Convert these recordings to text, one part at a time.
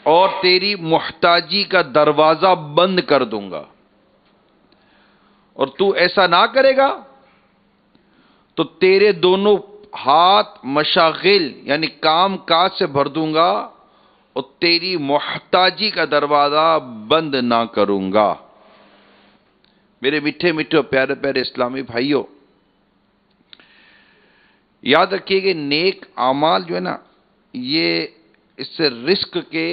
اور تیری محتاجی کا دروازہ بند کر دوں گا، اور تو ایسا نہ کرے گا تو تیرے دونوں ہاتھ مشاغل یعنی کام کاج سے بھر دوں گا، اور تیری محتاجی کا دروازہ بند نہ کروں گا۔ میرے میٹھے میٹھے اور پیارے پیارے اسلامی بھائیوں، یاد رکھیے کہ نیک اعمال جو ہے نا، یہ اس سے رزق کے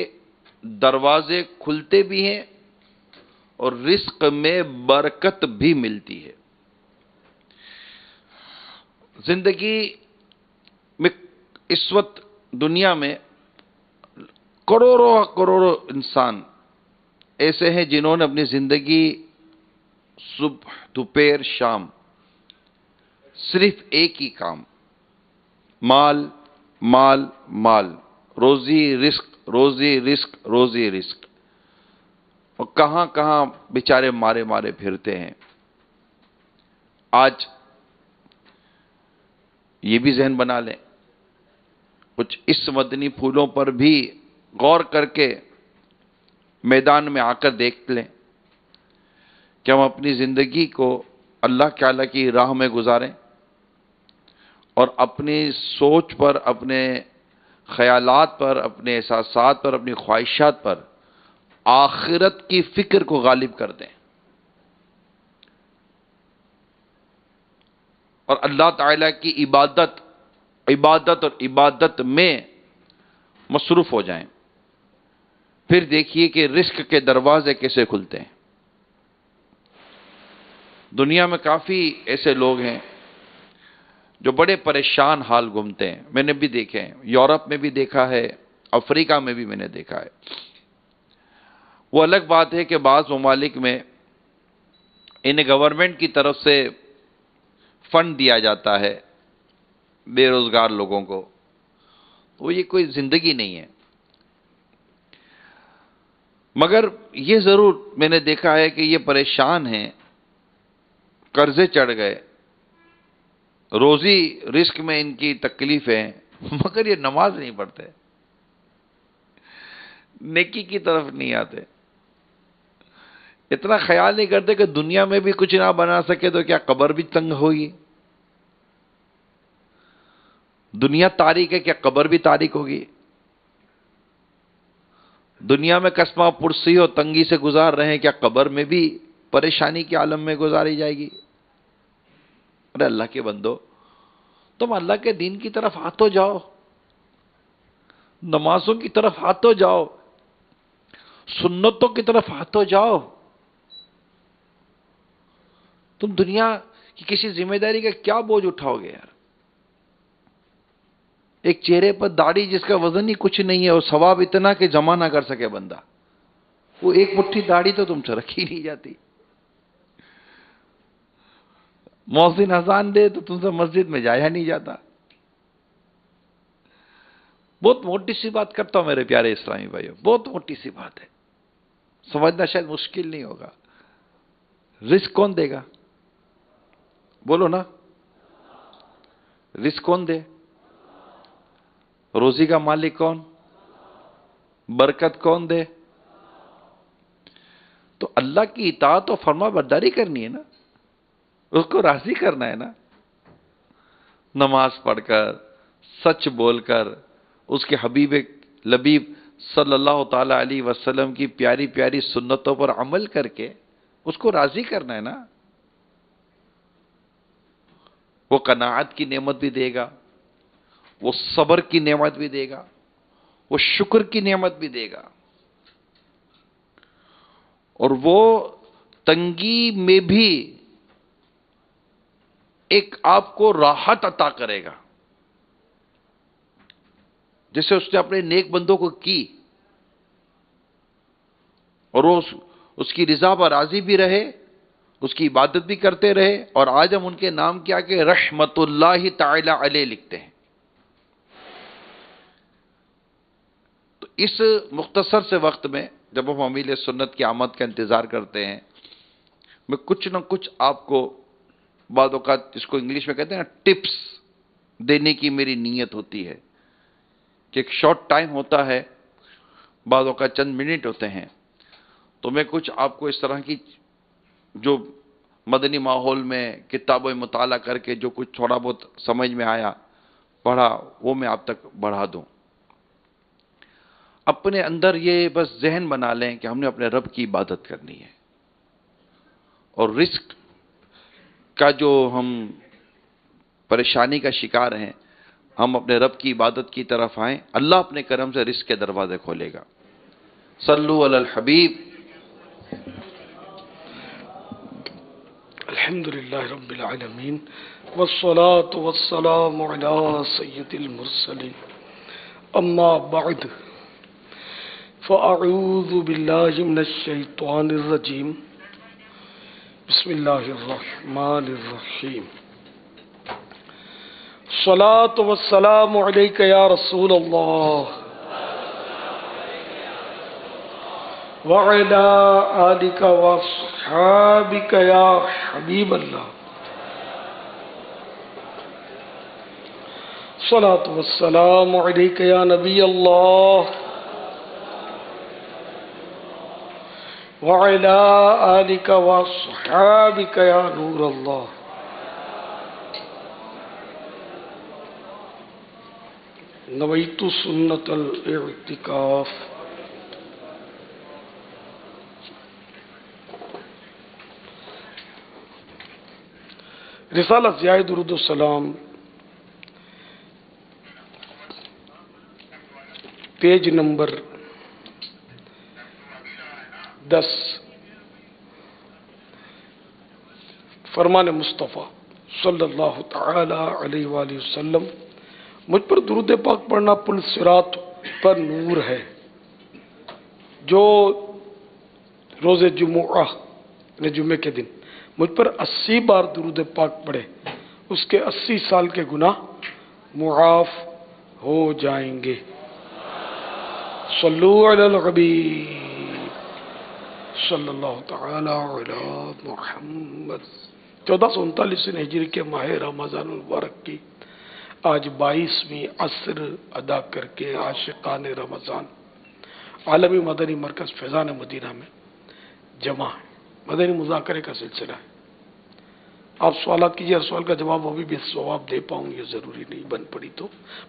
دروازے کھلتے بھی ہیں اور رزق میں برکت بھی ملتی ہے۔ زندگی میں اس وقت دنیا میں کروڑوں کروڑوں انسان ایسے ہیں جنہوں نے اپنی زندگی صبح دوپہر شام صرف ایک ہی کام، مال مال مال، روزی رزق روزی رزق روزی رزق، اور کہاں کہاں بیچارے مارے مارے پھرتے ہیں۔ آج یہ بھی ذہن بنا لیں، کچھ اس مدنی پھولوں پر بھی غور کر کے میدان میں آ کر دیکھ لیں کہ ہم اپنی زندگی کو اللہ تعالیٰ کی راہ میں گزاریں، اور اپنی سوچ پر، اپنے خیالات پر، اپنے احساسات پر، اپنی خواہشات پر آخرت کی فکر کو غالب کر دیں، اور اللہ تعالیٰ کی عبادت اور عبادت میں مصروف ہو جائیں۔ پھر دیکھیے کہ رزق کے دروازے کیسے کھلتے ہیں۔ دنیا میں کافی ایسے لوگ ہیں جو بڑے پریشان حال گھومتے ہیں، میں نے بھی دیکھے ہیں، یورپ میں بھی دیکھا ہے، افریقہ میں بھی میں نے دیکھا ہے۔ وہ الگ بات ہے کہ بعض ممالک میں انہیں گورنمنٹ کی طرف سے فنڈ دیا جاتا ہے بے روزگار لوگوں کو، تو یہ کوئی زندگی نہیں ہے۔ مگر یہ ضرور میں نے دیکھا ہے کہ یہ پریشان ہیں، قرضے چڑھ گئے، روزی رزق میں ان کی تکلیف ہے، مگر یہ نماز نہیں پڑھتے، نیکی کی طرف نہیں آتے، اتنا خیال نہیں کرتے کہ دنیا میں بھی کچھ نہ بنا سکے تو کیا قبر بھی تنگ ہوگی؟ دنیا تاریک ہے، کیا قبر بھی تاریک ہوگی؟ دنیا میں کسمہ پرسی اور تنگی سے گزار رہے ہیں، کیا قبر میں بھی پریشانی کے عالم میں گزاری جائے گی؟ ارے اللہ کے بندو، تم اللہ کے دین کی طرف ہاتھوں جاؤ، نمازوں کی طرف ہاتھوں جاؤ، سنتوں کی طرف ہاتھوں جاؤ۔ تم دنیا کی کسی ذمہ داری کا کیا بوجھ اٹھاؤ گے یار؟ ایک چہرے پر داڑھی جس کا وزن ہی کچھ نہیں ہے اور ثواب اتنا کہ جمع نہ کر سکے بندہ، وہ ایک مٹھی داڑھی تو تم سے رکھی نہیں جاتی۔ مؤذن اذان دے تو تم سے مسجد میں جایا نہیں جاتا۔ بہت موٹی سی بات کرتا ہوں میرے پیارے اسلامی بھائیوں، بہت موٹی سی بات ہے، سمجھنا شاید مشکل نہیں ہوگا۔ رزق کون دے گا؟ بولو نا، رزق کون دے؟ روزی کا مالک کون؟ برکت کون دے؟ تو اللہ کی اطاعت و فرما برداری کرنی ہے نا، اس کو راضی کرنا ہے نا، نماز پڑھ کر، سچ بول کر، اس کے حبیب لبیب صلی اللہ تعالی علیہ وسلم کی پیاری پیاری سنتوں پر عمل کر کے اس کو راضی کرنا ہے نا۔ وہ قناعت کی نعمت بھی دے گا، وہ صبر کی نعمت بھی دے گا، وہ شکر کی نعمت بھی دے گا، اور وہ تنگی میں بھی ایک آپ کو راحت عطا کرے گا، جیسے اس نے اپنے نیک بندوں کو کی، اور وہ اس کی رضا پر راضی بھی رہے، اس کی عبادت بھی کرتے رہے، اور آج ہم ان کے نام کیا کہ رحمت اللہ تعالی علیہ لکھتے ہیں۔ تو اس مختصر سے وقت میں جب ہم امیل سنت کی آمد کا انتظار کرتے ہیں، میں کچھ نہ کچھ آپ کو بعض اوقات جس کو انگلش میں کہتے ہیں نا ٹپس دینے کی میری نیت ہوتی ہے، کہ ایک شارٹ ٹائم ہوتا ہے، بعضوں کا چند منٹ ہوتے ہیں، تو میں کچھ آپ کو اس طرح کی جو مدنی ماحول میں کتابوں مطالعہ کر کے جو کچھ تھوڑا بہت سمجھ میں آیا پڑھا وہ میں آپ تک بڑھا دوں۔ اپنے اندر یہ بس ذہن بنا لیں کہ ہم نے اپنے رب کی عبادت کرنی ہے، اور رزق کا جو ہم پریشانی کا شکار ہیں، ہم اپنے رب کی عبادت کی طرف آئیں، اللہ اپنے کرم سے رزق کے دروازے کھولے گا۔ صلو علی الحبیب۔ الحمدللہ رب العالمین والصلاة والسلام علی سید المرسلین، اما بعد فاعوذ باللہ من الشیطان الرجیم، بسم اللہ الرحمن الرحیم۔ الصلاة والسلام علیک یا رسول اللہ وعلی آلک واصحابک یا حبیب اللہ۔ الصلاة والسلام علیک یا نبی اللہ وعلی آلک واصحابک یا نور اللہ۔ نویت سنت الاعتکاف۔ رسالہ ضیاء درود السلام، پیج نمبر 10، فرمان مصطفیٰ صلی اللہ تعالی علیہ وآلہ وسلم، مجھ پر درود پاک پڑھنا پل صراط پر نور ہے۔ جو روز جمعہ یعنی جمعے کے دن مجھ پر 80 بار درود پاک پڑھے، اس کے 80 سال کے گناہ معاف ہو جائیں گے۔ صلو علی الحبیب صلی اللہ تعالی علی محمد۔ 1439 ہجری کے ماہ رمضان المبارک کی آج 22ویں عصر ادا کر کے عاشقان رمضان عالمی مدنی مرکز فیضان مدینہ میں جمع ہے۔ مدنی مذاکرے کا سلسلہ ہے۔ آپ سوالات کیجئے، ہر سوال کا جواب ابھی بھی ثواب دے پاؤں یہ ضروری نہیں،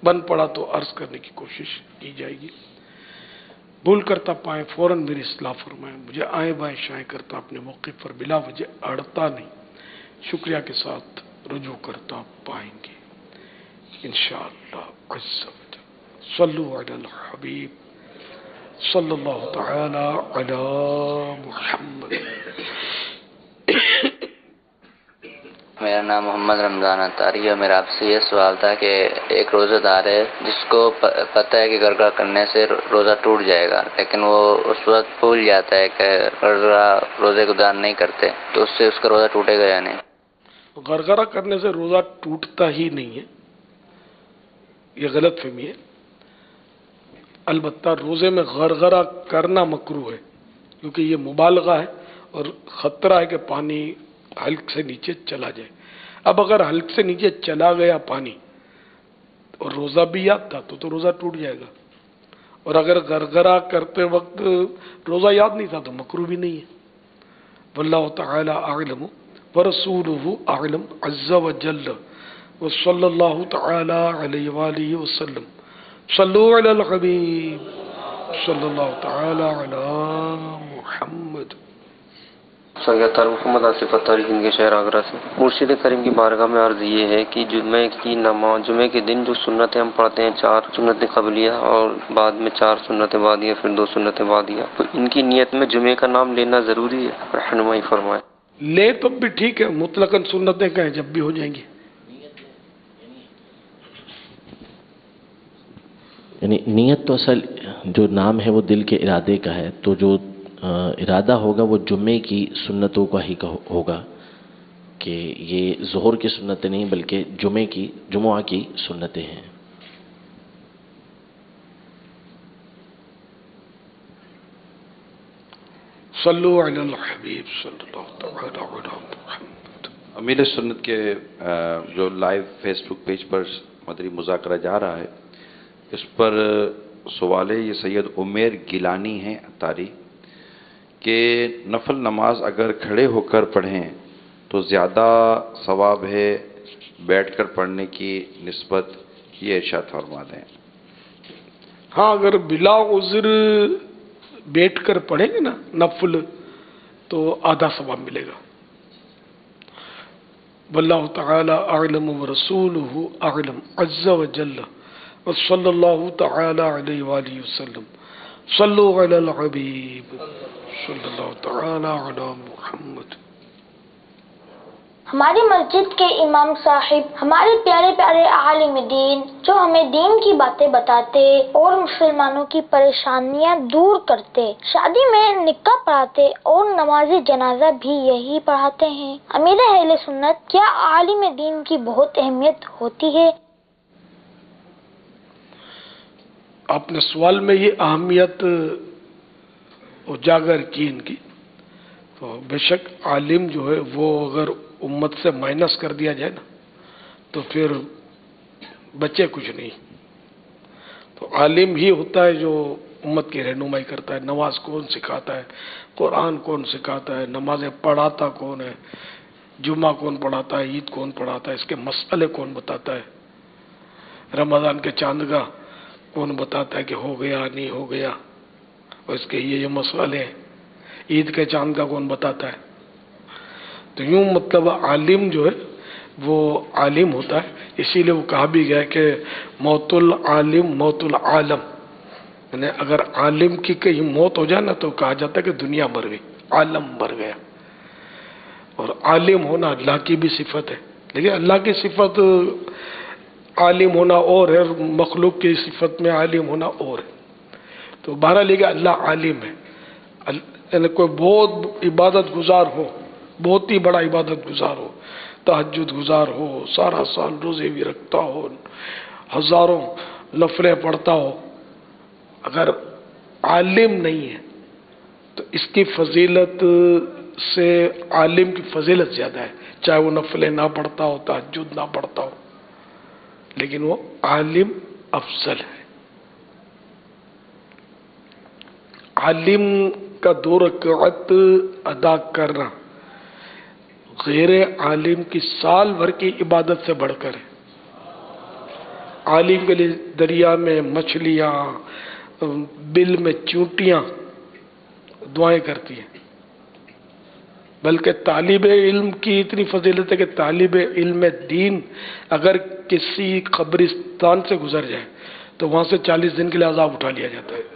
بن پڑا تو عرض کرنے کی کوشش کی جائے گی۔ بھول کرتا پائیں فوراً میری اصلاح فرمائیں، مجھے آئیں بائیں شائیں کرتا اپنے موقف پر بلا وجہ اڑتا نہیں، شکریہ کے ساتھ رجوع کرتا پائیں گے انشاءاللہ عز و جل۔ صلو علی الحبیب صلی اللہ تعالی علی محمد۔ میرا نام محمد رمضان اتاری ہے۔ میرا آپ سے یہ سوال تھا کہ ایک روزہ دار ہے جس کو پتہ ہے کہ گرگرہ کرنے سے روزہ ٹوٹ جائے گا، لیکن وہ اس وقت بھول جاتا ہے کہ گرگرہ روزے کو دار نہیں کرتے، تو اس سے اس کا روزہ ٹوٹے گا یا نہیں؟ گرگرہ کرنے سے روزہ ٹوٹتا ہی نہیں ہے، یہ غلط فہمی ہے۔ البتہ روزے میں غرغرہ کرنا مکروہ ہے، کیونکہ یہ مبالغہ ہے اور خطرہ ہے کہ پانی حلق سے نیچے چلا جائے۔ اب اگر حلق سے نیچے چلا گیا پانی اور روزہ بھی یاد تھا تو روزہ ٹوٹ جائے گا، اور اگر غرغرہ کرتے وقت روزہ یاد نہیں تھا تو مکروہ بھی نہیں ہے۔ واللہ تعالی اعلم ورسولہ اعلم عز وجل، وصلی اللہ تعالی علیہ وآلہ وسلم۔ صلو علی الحبیب صلی اللہ تعالی علی محمد۔ سید محمد آصف اتاری ہند کے شہر آگرہ سے۔ مرشد کریم کی بارگاہ میں عرض یہ ہے کہ جمعے کے دن جو سنتیں ہم پڑھتے ہیں، 4 سنتیں قبلیہ اور بعد میں 4 سنتیں بعدیہ، پھر 2 سنتیں بعدیہ، تو ان کی نیت میں جمعے کا نام لینا ضروری ہے؟ رہنمائی فرمائیں۔ لے تو بھی ٹھیک ہے، مطلقاً سنتیں کہیں جب بھی ہو جائیں گی۔ یعنی نیت تو اصل جو نام ہے وہ دل کے ارادے کا ہے، تو جو ارادہ ہوگا وہ جمعے کی سنتوں کا ہی ہوگا، کہ یہ ظہر کی سنتیں نہیں بلکہ جمعہ کی سنتیں ہیں۔ صلو علی الحبیب صلی اللہ تعالی علی محمد۔ امیر سنت کے جو لائیو فیس بک پیج پر مدنی مذاکرہ جا رہا ہے، اس پر سوال ہے، یہ سید عمیر گیلانی ہیں اتاری، کہ نفل نماز اگر کھڑے ہو کر پڑھیں تو زیادہ ثواب ہے بیٹھ کر پڑھنے کی نسبت، یہ ارشاد فرما دیں۔ ہاں، اگر بلا عذر بیٹھ کر پڑھیں گے نا نفل تو آدھا ثواب ملے گا۔ واللہ تعالی اعلم ورسولہ اعلم عز وجل وصلی اللہ تعالی علیہ وآلہ وسلم۔ صلو علی الحبیب صلی اللہ تعالی علی محمد۔ ہماری مسجد کے امام صاحب ہمارے پیارے پیارے عالم دین جو ہمیں دین کی باتیں بتاتے اور مسلمانوں کی پریشانیاں دور کرتے، شادی میں نکاح پڑھاتے اور نماز جنازہ بھی یہی پڑھاتے ہیں۔ امیر اہل سنت، کیا عالم دین کی بہت اہمیت ہوتی ہے؟ آپ نے سوال میں یہ اہمیت اجاگر کی ان کی، تو بے شک عالم جو ہے وہ اگر امت سے مائنس کر دیا جائے نا تو پھر بچے کچھ نہیں۔ تو عالم ہی ہوتا ہے جو امت کی رہنمائی کرتا ہے۔ نماز کون سکھاتا ہے، قرآن کون سکھاتا ہے، نمازیں پڑھاتا کون ہے، جمعہ کون پڑھاتا ہے، عید کون پڑھاتا ہے، اس کے مسئلے کون بتاتا ہے، رمضان کے چاند کا کون بتاتا ہے کہ ہو گیا نہیں ہو گیا، اور اس کے یہ مسئلے ہیں، عید کے چاند کا کون بتاتا ہے۔ تو یوں مطلب عالم جو ہے وہ عالم ہوتا ہے، اسی لیے وہ کہا بھی گیا کہ موت العالم موت العالم، یعنی اگر عالم کی کہیں موت ہو جائے نا تو کہا جاتا ہے کہ دنیا مر گئی، عالم مر گیا۔ اور عالم ہونا اللہ کی بھی صفت ہے، لیکن اللہ کی صفت عالم ہونا اور ہے، مخلوق کی صفت میں عالم ہونا اور ہے۔ تو بہرحال یہ کہ اللہ عالم ہے، یعنی کوئی بہت عبادت گزار ہو، بہت ہی بڑا عبادت گزار ہو، تہجد گزار ہو، سارا سال روزے بھی رکھتا ہو، ہزاروں نفلیں پڑھتا ہو، اگر عالم نہیں ہے تو اس کی فضیلت سے عالم کی فضیلت زیادہ ہے، چاہے وہ نفلیں نہ پڑھتا ہو، تہجد نہ پڑھتا ہو، لیکن وہ عالم افضل ہے۔ عالم کا 2 رکعت ادا کرنا غیر عالم کی سال بھر کی عبادت سے بڑھ کر ہے۔ عالم کے لیے دریا میں مچھلیاں، بل میں چونٹیاں دعائیں کرتی ہیں، بلکہ طالب علم کی اتنی فضیلت ہے کہ طالب علم دین اگر کسی قبرستان سے گزر جائے تو وہاں سے 40 دن کے لیے عذاب اٹھا لیا جاتا ہے۔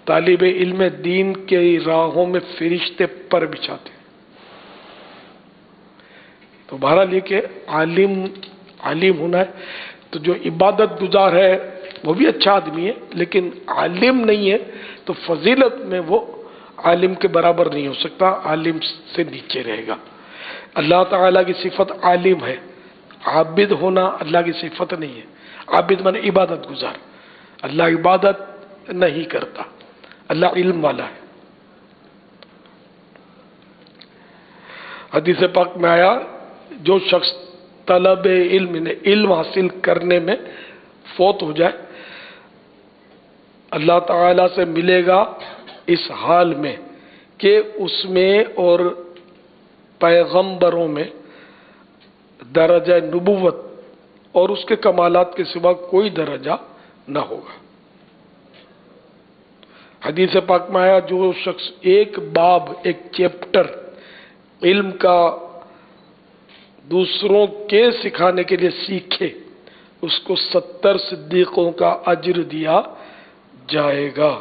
طالب علم دین کے راہوں میں فرشتے پر بچھاتے ہیں۔ تو بہرحال یہ کہ عالم ہونا ہے، تو جو عبادت گزار ہے وہ بھی اچھا آدمی ہے، لیکن عالم نہیں ہے تو فضیلت میں وہ عالم کے برابر نہیں ہو سکتا، عالم سے نیچے رہے گا۔ اللہ تعالیٰ کی صفت عالم ہے، عابد ہونا اللہ کی صفت نہیں ہے۔ عابد مانے عبادت گزار، اللہ عبادت نہیں کرتا، اللہ علم والا ہے۔ حدیث پاک میں آیا، جو شخص طلب علم حاصل کرنے میں فوت ہو جائے، اللہ تعالیٰ سے ملے گا اس حال میں کہ اس میں اور پیغمبروں میں درجہ نبوت اور اس کے کمالات کے سوا کوئی درجہ نہ ہوگا۔ حدیث پاک میں آیا، جو شخص ایک باب، ایک چیپٹر علم کا دوسروں کے سکھانے کے لیے سیکھے، اس کو 70 صدیقوں کا اجر دیا جائے گا۔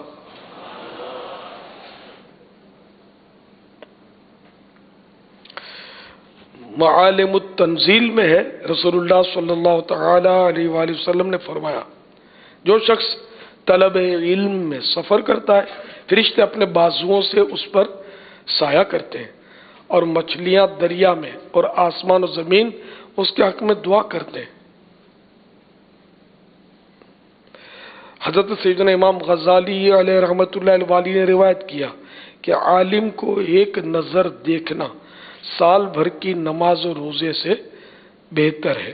معالم التنزیل میں ہے، رسول اللہ صلی اللہ تعالی علیہ وآلہ وسلم نے فرمایا، جو شخص طلب علم میں سفر کرتا ہے، فرشتے اپنے بازوؤں سے اس پر سایہ کرتے ہیں، اور مچھلیاں دریا میں اور آسمان و زمین اس کے حق میں دعا کرتے ہیں۔ حضرت سیدنا امام غزالی علیہ رحمۃ اللہ علیہ نے روایت کیا کہ عالم کو ایک نظر دیکھنا سال بھر کی نماز و روزے سے بہتر ہے۔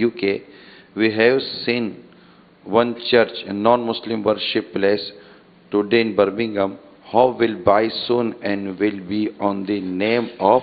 UK. We have seen one church, a non-Muslim worship place today in Birmingham. How will buy soon and will be on the name of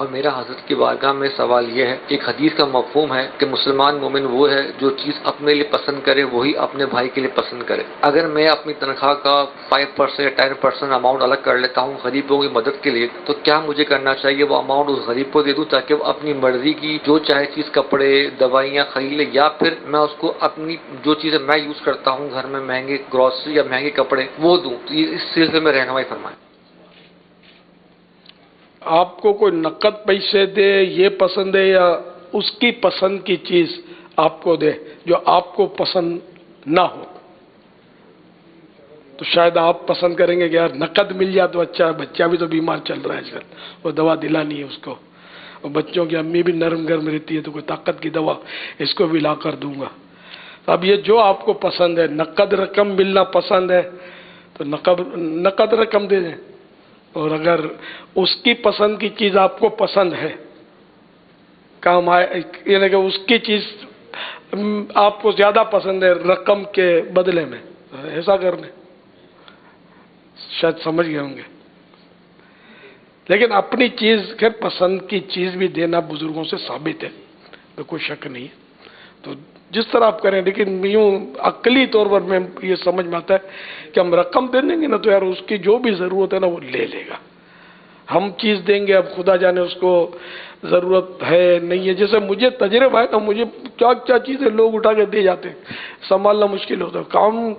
اور میرا حضرت کی بارگاہ میں سوال یہ ہے، ایک حدیث کا مفہوم ہے کہ مسلمان مومن وہ ہے جو چیز اپنے لیے پسند کرے وہی اپنے بھائی کے لیے پسند کرے۔ اگر میں اپنی تنخواہ کا 5% یا 10% اماؤنٹ الگ کر لیتا ہوں غریبوں کی مدد کے لیے، تو کیا مجھے کرنا چاہیے؟ وہ اماؤنٹ اس غریب کو دے دوں تاکہ وہ اپنی مرضی کی جو چاہے چیز، کپڑے، دوائیاں خرید لے، یا پھر میں اس کو اپنی جو چیزیں میں یوز کرتا ہوں گھر میں، مہنگے گروسری یا مہنگے کپڑے، وہ دوں؟ تو یہ اس سلسلے میں رہنمائی فرمائیں۔ آپ کو کوئی نقد پیسے دے یہ پسند ہے یا اس کی پسند کی چیز آپ کو دے جو آپ کو پسند نہ ہو، تو شاید آپ پسند کریں گے کہ یار نقد مل جائے تو اچھا ہے، بچہ بھی تو بیمار چل رہا ہے آج کل، وہ دوا دلانی ہے اس کو، اور بچوں کی امی بھی نرم گرم رہتی ہے تو کوئی طاقت کی دوا اس کو بھی لا کر دوں گا۔ اب یہ جو آپ کو پسند ہے، نقد رقم ملنا پسند ہے تو نقد رقم دے دیں، اور اگر اس کی پسند کی چیز آپ کو پسند ہے، کام آئے، یعنی کہ اس کی چیز آپ کو زیادہ پسند ہے رقم کے بدلے میں، ایسا کر لیں، شاید سمجھ گئے ہوں گے۔ لیکن اپنی چیز کے پسند کی چیز بھی دینا بزرگوں سے ثابت ہے، تو کوئی شک نہیں ہے، تو جس طرح آپ کریں، لیکن یوں عقلی طور پر میں یہ سمجھ میں آتا ہے کہ ہم رقم دے دیں گے نا تو یار اس کی جو بھی ضرورت ہے نا وہ لے لے گا، ہم چیز دیں گے، اب خدا جانے اس کو ضرورت ہے نہیں ہے۔ جیسے مجھے تجربہ ہے نا، مجھے کیا کیا چیزیں لوگ اٹھا کے دے جاتے ہیں، سنبھالنا مشکل ہوتا ہے،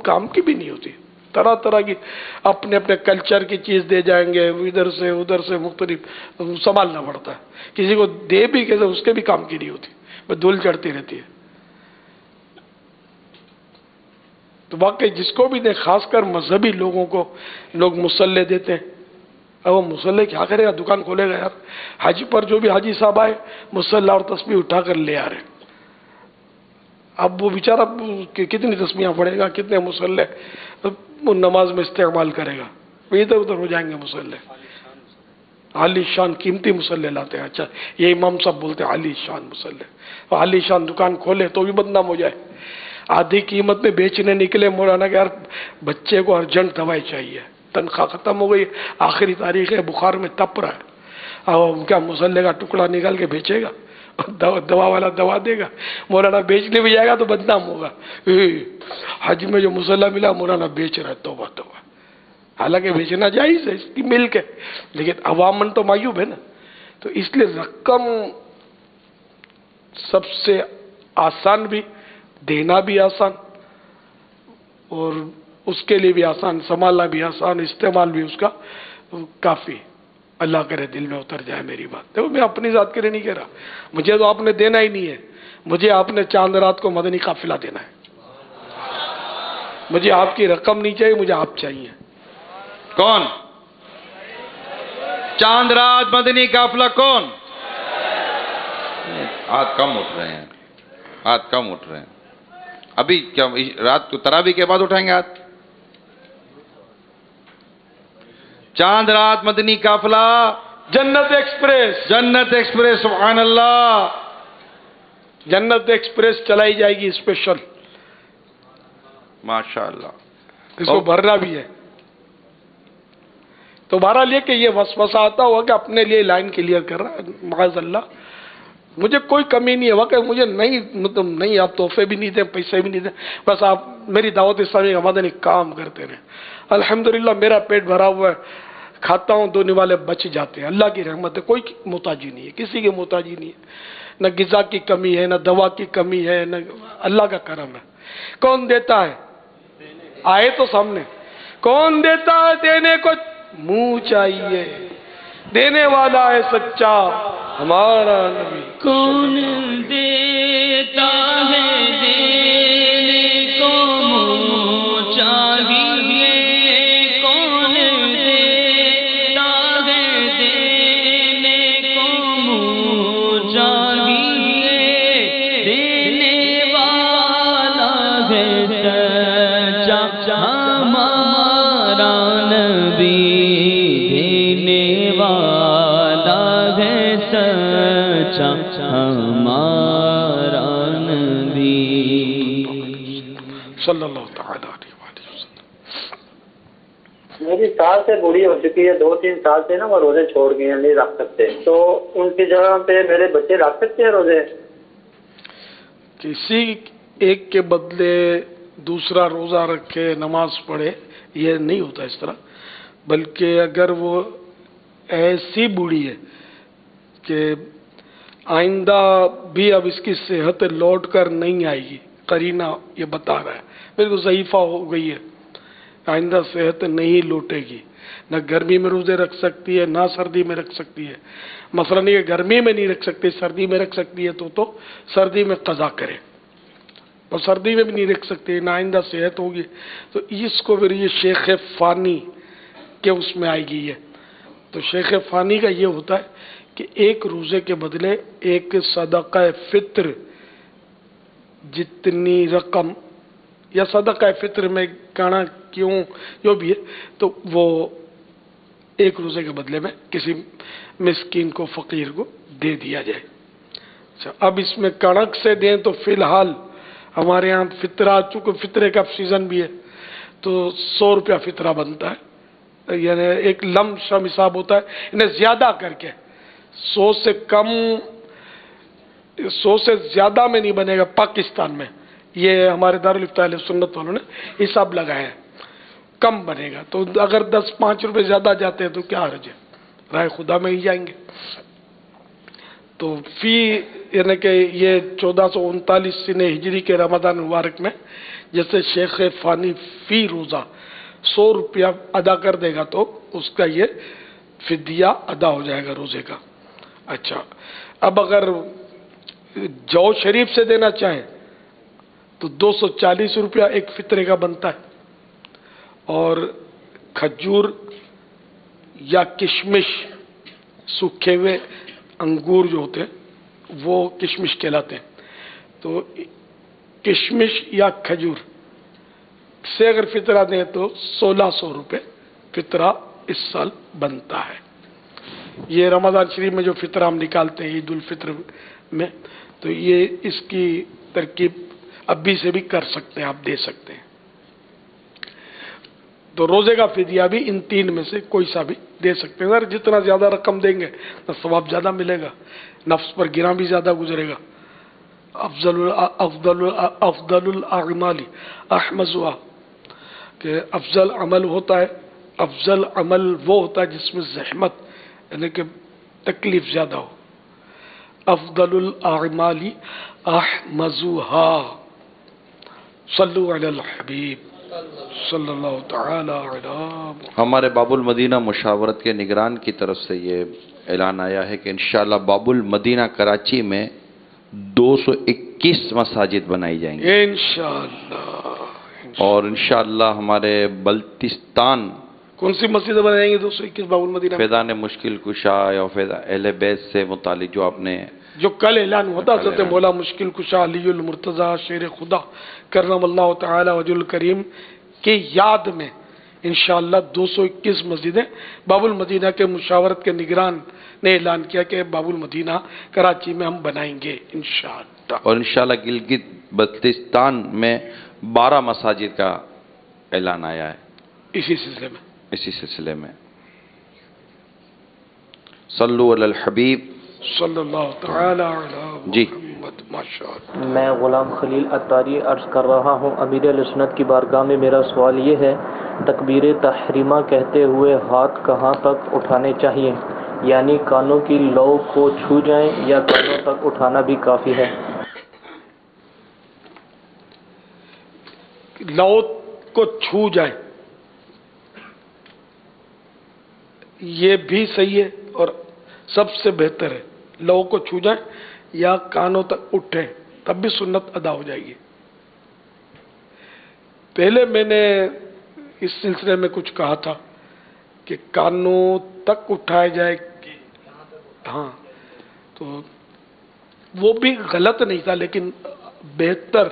کام کی بھی نہیں ہوتی، طرح طرح کی اپنے اپنے کلچر کی چیز دے جائیں گے، ادھر سے مختلف، سنبھالنا پڑتا ہے، کسی کو دے بھی کیسے اس کے بھی کام کی نہیں ہوتی، بس دھول چڑھتی رہتی ہے۔ تو واقعی جس کو بھی دیں، خاص کر مذہبی لوگوں کو لوگ مسلح دیتے ہیں، اب وہ مسلح کیا کرے گا، دکان کھولے گا یار؟ حج پر جو بھی حاجی صاحب آئے مسلح اور تسبیح اٹھا کر لے آ رہے ہیں، اب وہ بیچارہ کتنی تسبیحاں پڑھے گا، کتنے مسلح وہ نماز میں استعمال کرے گا، ادھر ادھر ہو جائیں گے مسلح، عالی شان قیمتی مسلح لاتے ہیں۔ اچھا یہ امام صاحب بولتے ہیں عالی شان مسلح، عالی شان دکان کھولے تو بھی بدنام ہو جائے، آدھی قیمت میں بیچنے نکلے مولانا کہ یار بچے کو ارجنٹ دوائی چاہیے، تنخواہ ختم ہو گئی، آخری تاریخ ہے، بخار میں تپ رہا ہے، اب کیا مسلح کا ٹکڑا نکال کے بیچے گا؟ دوا والا دوا دے گا، مولانا بیچنے بھی جائے گا تو بدنام ہوگا، حج میں جو مسلح ملا مولانا بیچ رہا ہے، توبہ توبہ، حالانکہ بیچنا جائز ہے، اس کی ملک ہے، لیکن عوامن تو معیوب ہے نا۔ تو اس لیے رقم سب سے آسان بھی، دینا بھی آسان، اور اس کے لیے بھی آسان، سنبھالنا بھی آسان، استعمال بھی اس کا کافی، اللہ کرے دل میں اتر جائے میری بات۔ دیکھو میں اپنی ذات کے لیے نہیں کہہ رہا، مجھے تو آپ نے دینا ہی نہیں ہے، مجھے آپ نے چاند رات کو مدنی قافلہ دینا ہے، مجھے آپ کی رقم نہیں چاہیے، مجھے آپ چاہیے۔ کون چاند رات مدنی قافلہ؟ کون؟ ہاتھ کم اٹھ رہے ہیں، ہاتھ کم اٹھ رہے ہیں، ابھی کیا رات کو تراویح کے بعد اٹھائیں گے ہاتھ؟ چاند رات مدنی قافلہ، جنت ایکسپریس، جنت ایکسپریس، سبحان اللہ، جنت ایکسپریس چلائی جائے گی اسپیشل، ماشاءاللہ، اس کو بھرنا بھی ہے۔ تو بہرحال یہ کہ یہ وسوسہ آتا ہوا کہ اپنے لیے لائن کلیئر کر رہا ہے، معاذ اللہ، مجھے کوئی کمی نہیں ہے، واقعی مجھے نہیں آپ تحفے بھی نہیں دیں، پیسے بھی نہیں دیں، بس آپ میری دعوت اسلامی کا مدنی کام کرتے رہیں، الحمدللہ میرا پیٹ بھرا ہوا ہے، کھاتا ہوں، دو نوالے بچ جاتے ہیں، اللہ کی رحمت ہے، کوئی محتاجی نہیں ہے، کسی کی محتاجی نہیں ہے، نہ غذا کی کمی ہے، نہ دوا کی کمی ہے، نہ اللہ کا کرم ہے۔ کون دیتا ہے؟ آئے تو سامنے، کون دیتا ہے؟ دینے کو منہ چاہیے، دینے والا ہے سچا ہمارا نبی۔ کون دیتا ہے؟ دینے کو منہ چاہیے، کون دیتا ہے؟ دینے کو منہ چاہیے، دینے والا ہے سچا ہمارا نبی، دینے والا ہے سچا ہمارا نبی، صلی اللہ تعالی علیہ وسلم۔ میری سال سے بوڑھی ہو چکی ہے، 2-3 سال سے نا وہ روزے چھوڑ گئے ہیں، نہیں رکھ سکتے، تو ان کی جگہ پہ میرے بچے رکھ سکتے ہیں روزے؟ کسی ایک کے بدلے دوسرا روزہ رکھے نماز پڑھے، یہ نہیں ہوتا اس طرح، بلکہ اگر وہ ایسی بوڑھی ہے کہ آئندہ بھی اب اس کی صحت لوٹ کر نہیں آئے گی، قرینہ یہ بتا رہا ہے، بالکل ضعیفہ ہو گئی ہے، آئندہ صحت نہیں لوٹے گی، نہ گرمی میں روزے رکھ سکتی ہے نہ سردی میں رکھ سکتی ہے، مثلا یہ گرمی میں نہیں رکھ سکتی، سردی میں رکھ سکتی ہے تو سردی میں قضا کرے، اور سردی میں بھی نہیں رکھ سکتی، نہ آئندہ صحت ہوگی، تو اس کو پھر یہ شیخ فانی کے اس میں آئے گی یہ، تو شیخ فانی کا یہ ہوتا ہے کہ ایک روزے کے بدلے ایک صدقہ فطر جتنی رقم، یا صدقہ فطر میں کہنا کیوں جو بھی ہے، تو وہ ایک روزے کے بدلے میں کسی مسکین کو، فقیر کو دے دیا جائے۔ اچھا، اب اس میں کڑک سے دیں تو فی الحال ہمارے ہاں فطرہ، چونکہ فطرے کا سیزن بھی ہے تو 100 روپیہ فطرہ بنتا ہے، یعنی ایک لم شم حساب ہوتا ہے، انہیں زیادہ کر کے 100 سے کم، 100 سے زیادہ میں نہیں بنے گا پاکستان میں، یہ ہمارے دارالفتہ اہل سنت والوں نے حساب لگایا ہے، کم بنے گا، تو اگر 10-5 روپے زیادہ جاتے ہیں تو کیا حرج ہے، رائے خدا میں ہی جائیں گے۔ تو یعنی کہ یہ 1439 سنہ ہجری کے رمضان مبارک میں جیسے شیخ فانی فی روزہ 100 روپیہ ادا کر دے گا تو اس کا یہ فدیہ ادا ہو جائے گا روزے کا۔ اچھا، اب اگر جو شریف سے دینا چاہیں تو 240 روپیہ ایک فطرے کا بنتا ہے، اور کھجور یا کشمش، سوکھے ہوئے انگور جو ہوتے ہیں وہ کشمش کہلاتے ہیں، تو کشمش یا کھجور سے اگر فطرہ دیں تو 1600 روپے فطرہ اس سال بنتا ہے۔ یہ رمضان شریف میں جو فطرہ ہم نکالتے ہیں عید الفطر میں، تو یہ اس کی ترکیب ابھی سے بھی کر سکتے ہیں، آپ دے سکتے ہیں۔ تو روزے کا فدیہ بھی ان 3 میں سے کوئی سا بھی دے سکتے ہیں، جتنا زیادہ رقم دیں گے تو ثواب زیادہ ملے گا، نفس پر گراں بھی زیادہ گزرے گا۔ افضل الاعمال احمزها، کہ افضل عمل ہوتا ہے، افضل عمل وہ ہوتا ہے جس میں زحمت یعنی کہ تکلیف زیادہ ہو۔ افضل الاعمال احمزها، صلو علی الحبیب صلی اللہ تعالی علی محمد۔ ہمارے باب المدینہ مشاورت کے نگران کی طرف سے یہ اعلان آیا ہے کہ انشاءاللہ باب المدینہ کراچی میں 221 مساجد بنائی جائیں گی انشاءاللہ، اور انشاءاللہ ہمارے بلتستان کون سی مسجد بنائیں گے 221 باب المدینہ؟ فیضان مشکل کشا یا فیضان اہل بیت سے متعلق جو آپ نے جو کل اعلان ہوتا حضرت مولا مشکل کشا علی المرتضی شیر خدا کرم اللہ تعالی وجہ الکریم کی یاد میں انشاءاللہ 221 مسجدیں باب المدینہ کے مشاورت کے نگران نے اعلان کیا کہ باب المدینہ کراچی میں ہم بنائیں گے انشاءاللہ، اور انشاءاللہ گلگت بلتستان میں 12 مساجد کا اعلان آیا ہے اسی سلسلے میں۔ صلو علی الحبیب صلی اللہ تعالی علی جی۔ محمد۔ ماشاءاللہ۔ میں غلام خلیل اتاری عرض کر رہا ہوں، امیر اہل سنت کی بارگاہ میں میرا سوال یہ ہے، تکبیر تحریمہ کہتے ہوئے ہاتھ کہاں تک اٹھانے چاہیے؟ یعنی کانوں کی لو کو چھو جائیں یا کانوں تک اٹھانا بھی کافی ہے؟ لو کو چھو جائیں یہ بھی صحیح ہے اور سب سے بہتر ہے، لو کو چھو جائیں یا کانوں تک اٹھیں تب بھی سنت ادا ہو جائے گی۔ پہلے میں نے اس سلسلے میں کچھ کہا تھا کہ کانوں تک اٹھائے جائے، ہاں تو وہ بھی غلط نہیں تھا، لیکن بہتر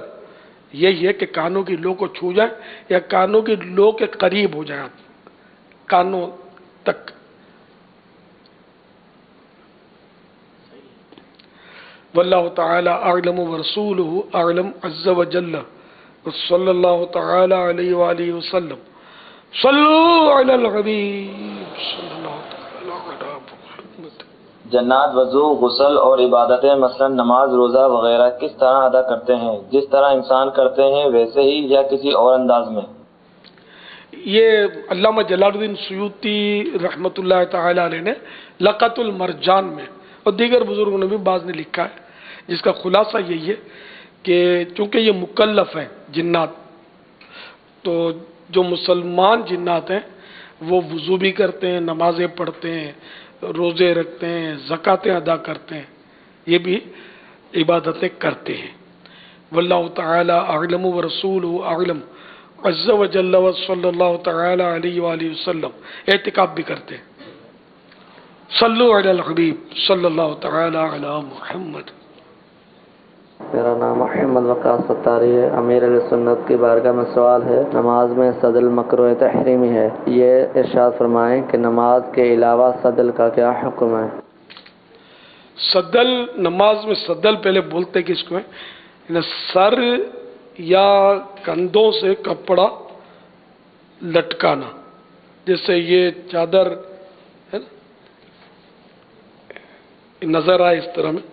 یہی ہے کہ کانوں کی لو کو چھو جائیں یا کانوں کی لو کے قریب ہو جائیں، کانوں تک۔ واللہ تعالی اعلم ورسولہ اعلم عز وجل صلی اللہ تعالی علیہ وآلہ وسلم۔ صلو علی الحبیب صلی اللہ تعالی علی محمد۔ جنات وضو، غسل اور عبادتیں مثلا نماز، روزہ وغیرہ کس طرح ادا کرتے ہیں؟ جس طرح انسان کرتے ہیں ویسے ہی یا کسی اور انداز میں؟ یہ علامہ جلال الدین سیوطی رحمۃ اللہ تعالی علیہ نے لقط المرجان میں اور دیگر بزرگوں نے بھی بعض نے لکھا ہے، جس کا خلاصہ یہی ہے کہ چونکہ یہ مکلف ہیں جنات، تو جو مسلمان جنات ہیں وہ وضو بھی کرتے ہیں، نمازیں پڑھتے ہیں، روزے رکھتے ہیں، زکاتیں ادا کرتے ہیں، یہ بھی عبادتیں کرتے ہیں۔ واللہ تعالی اعلم ورسولہ اعلم عز و جل و صلی اللہ تعالی علیہ وآلہ وسلم، اعتکاف بھی کرتے ہیں۔ صلو علی الحبیب صلی اللہ تعالی علی محمد۔ میرا نام محمد وقاص ستاری ہے۔ امیر علیہ سنت کی بارگاہ میں سوال ہے، نماز میں صدل مکروہ تحریمی ہے، یہ ارشاد فرمائیں کہ نماز کے علاوہ صدل کا کیا حکم ہے؟ صدل، نماز میں صدل پہلے بولتے کس کو ہے؟ سر یا کندھوں سے کپڑا لٹکانا، جیسے یہ چادر ہے نا، نظر آئے اس طرح میں،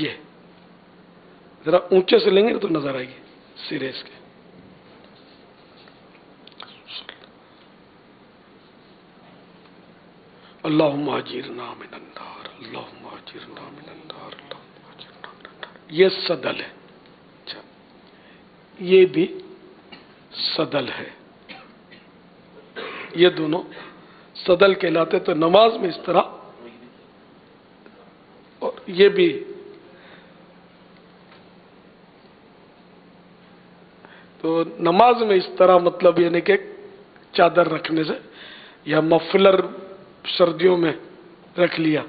یہ ذرا اونچے سے لیں گے تو نظر آئے گی سرے اس کے۔ اللہم اجرنا من النار، اللہم اجرنا من النار، اللہم اجرنا من النار، یہ صدل ہے۔ اچھا، یہ بھی صدل ہے، یہ دونوں صدل کہلاتے۔ تو نماز میں اس طرح، اور یہ بھی تو نماز میں اس طرح، مطلب یعنی کہ چادر رکھنے سے یا مفلر سردیوں میں رکھ لیا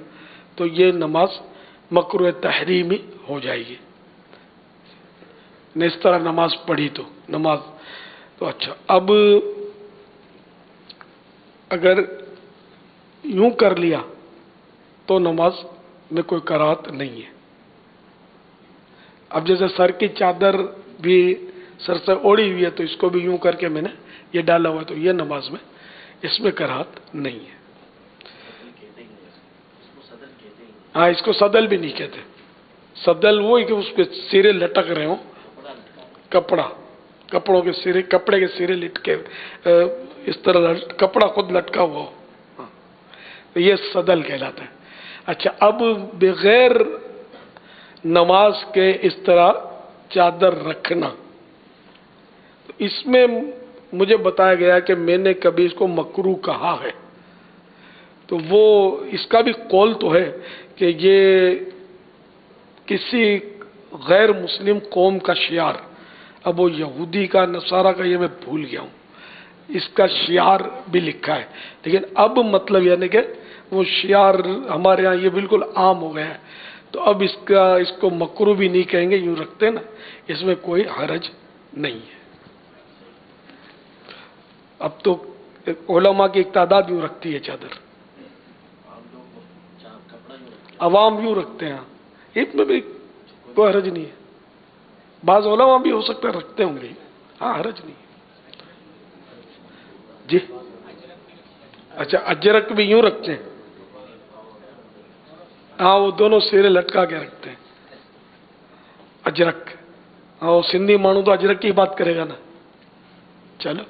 تو یہ نماز مکروہ تحریمی ہو جائے گی۔ نے اس طرح نماز پڑھی تو نماز تو اچھا۔ اب اگر یوں کر لیا تو نماز میں کوئی کراہت نہیں ہے۔ اب جیسے سر کی چادر بھی سر سے اوڑی ہوئی ہے تو اس کو بھی یوں کر کے میں نے یہ ڈالا ہوا ہے، تو یہ نماز میں اس میں کراہت نہیں ہے۔ ہاں، اس کو صدل بھی نہیں کہتے۔ صدل وہی کہ اس پہ سرے لٹک رہے ہوں، کپڑوں کے سرے، کپڑے کے سرے لٹکے اس طرح، کپڑا خود لٹکا ہوا ہو، تو یہ صدل کہلاتا ہے۔ اچھا، اب بغیر نماز کے اس طرح چادر رکھنا، تو اس میں مجھے بتایا گیا کہ میں نے کبھی اس کو مکروہ کہا ہے، تو وہ اس کا بھی قول تو ہے کہ یہ کسی غیر مسلم قوم کا شعار، اب وہ یہودی کا نصارہ کا یہ میں بھول گیا ہوں، اس کا شعار بھی لکھا ہے، لیکن اب مطلب یعنی کہ وہ شعار ہمارے ہاں یہ بالکل عام ہو گیا ہے، تو اب اس کو مکروہ بھی نہیں کہیں گے، یوں رکھتے نا، اس میں کوئی حرج نہیں ہے۔ اب تو علماء کی ایک تعداد یوں رکھتی ہے چادر، عوام یوں رکھتے ہیں، اس میں بھی کوئی حرج نہیں ہے۔ بعض علماء بھی ہو سکتا ہے رکھتے ہوں گے، ہاں حرج نہیں ہے۔ جی اچھا، اجرک بھی یوں رکھتے ہیں، ہاں وہ دونوں سرے لٹکا کے رکھتے ہیں، اجرک، ہاں وہ سندھی مانو تو اجرک کی بات کرے گا نا۔ چلو،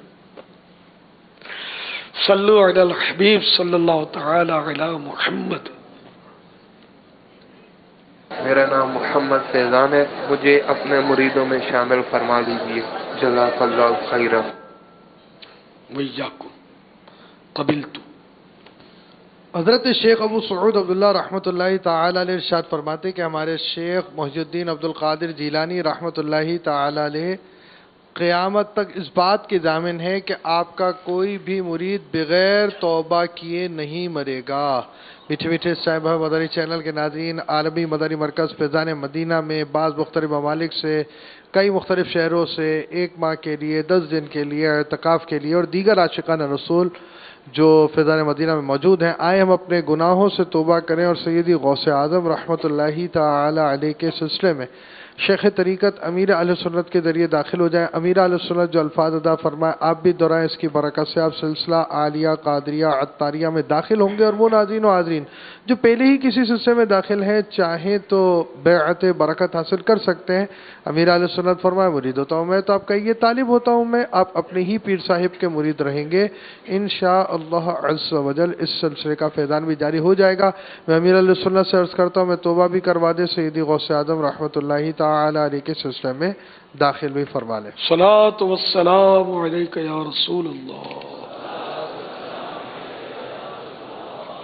صلو علی الحبیب صلی اللہ تعالی علی محمد۔ میرا نام محمد فیضان ہے، مجھے اپنے مریدوں میں شامل فرما لیجیے، جزاک اللہ خیرا۔ ویاکم قبلت۔ حضرت شیخ ابو سعود عبداللہ رحمۃ اللہ تعالی علیہ ارشاد فرماتے کہ ہمارے شیخ محی الدین عبد القادر جیلانی رحمۃ اللہ تعالی علیہ قیامت تک اس بات کے ضامن ہے کہ آپ کا کوئی بھی مرید بغیر توبہ کیے نہیں مرے گا۔ میٹھے میٹھے صاحبہ مدنی چینل کے ناظرین، عالمی مدنی مرکز فیضان مدینہ میں بعض مختلف ممالک سے، کئی مختلف شہروں سے 1 ماہ کے لیے، 10 دن کے لیے اعتکاف کے لیے اور دیگر عاشقان رسول جو فیضان مدینہ میں موجود ہیں، آئے ہم اپنے گناہوں سے توبہ کریں اور سیدی غوث اعظم رحمۃ اللہ تعالی علیہ کے سلسلے میں شیخ طریقت امیر اہل سنت کے ذریعے داخل ہو جائیں۔ امیر اہل سنت جو الفاظ ادا فرمائے آپ بھی دورائیں، اس کی برکت سے آپ سلسلہ عالیہ قادریہ عطاریہ میں داخل ہوں گے، اور وہ ناظرین و حاضرین جو پہلے ہی کسی سلسلے میں داخل ہیں چاہیں تو بیعت برکت حاصل کر سکتے ہیں۔ امیر اہل سنت فرمائے مرید ہوتا ہوں میں تو آپ کہیے طالب ہوتا ہوں میں، آپ اپنے ہی پیر صاحب کے مرید رہیں گے انشاءاللہ عز و جل۔ اس سلسلے کا فیضان بھی جاری ہو جائے گا۔ میں امیر اہل سنت سے عرض کرتا ہوں میں توبہ بھی کروا دے، سیدی غوث اعظم رحمۃ اللہ تعالی علیہ کے سلسلے میں داخل بھی فرما لیں۔ صلاۃ والسلام علیک یا رسول اللہ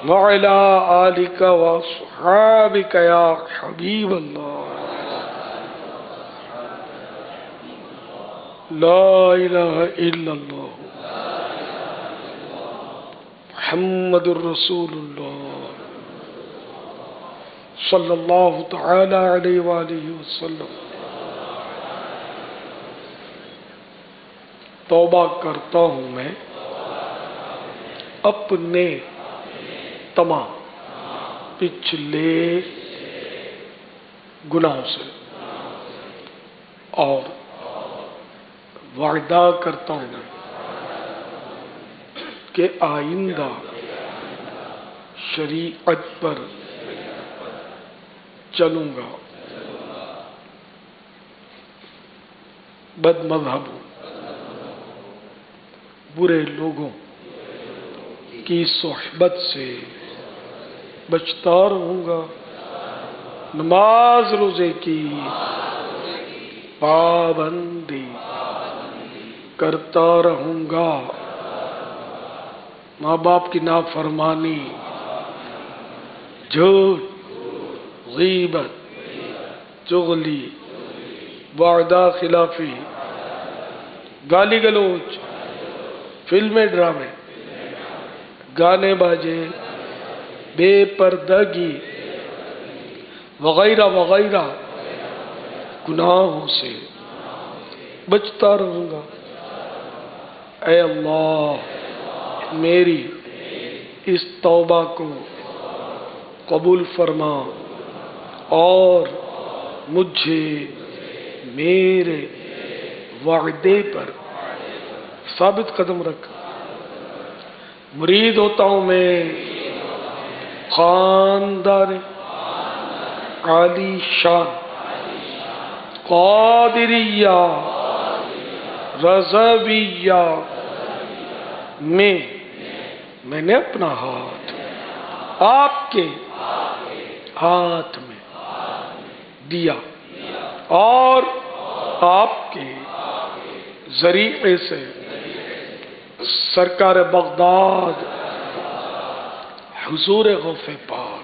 وعلی آلک واصحابک یا حبیب اللہ، لا الہ الا اللہ محمد الرسول اللہ صلی اللہ تعالی علیہ وآلہ وسلم۔ توبہ کرتا ہوں میں اپنے تمام پچھلے گناہوں سے، اور وعدہ کرتا ہوں میں کہ آئندہ شریعت پر چلوں گا، بد مذہبوں برے لوگوں کی صحبت سے بچتا رہوں گا، نماز روزے کی پابندی کرتا رہوں گا، ماں باپ کی نافرمانی، جھوٹ، غیبت، چغلی، وعدہ خلافی، گالی گلوچ، فلمیں ڈرامے، گانے باجے، بے پردگی وغیرہ وغیرہ گناہوں سے بچتا رہوں گا۔ اے اللہ میری اس توبہ کو قبول فرما اور مجھے میرے وعدے پر ثابت قدم رکھ۔ مرید ہوتا ہوں میں خاندان عالی شان قادریہ رضویہ میں نے اپنا ہاتھ آپ کے ہاتھ میں دیا اور آپ کے ذریعے سے سرکار بغداد حضور غوث پاک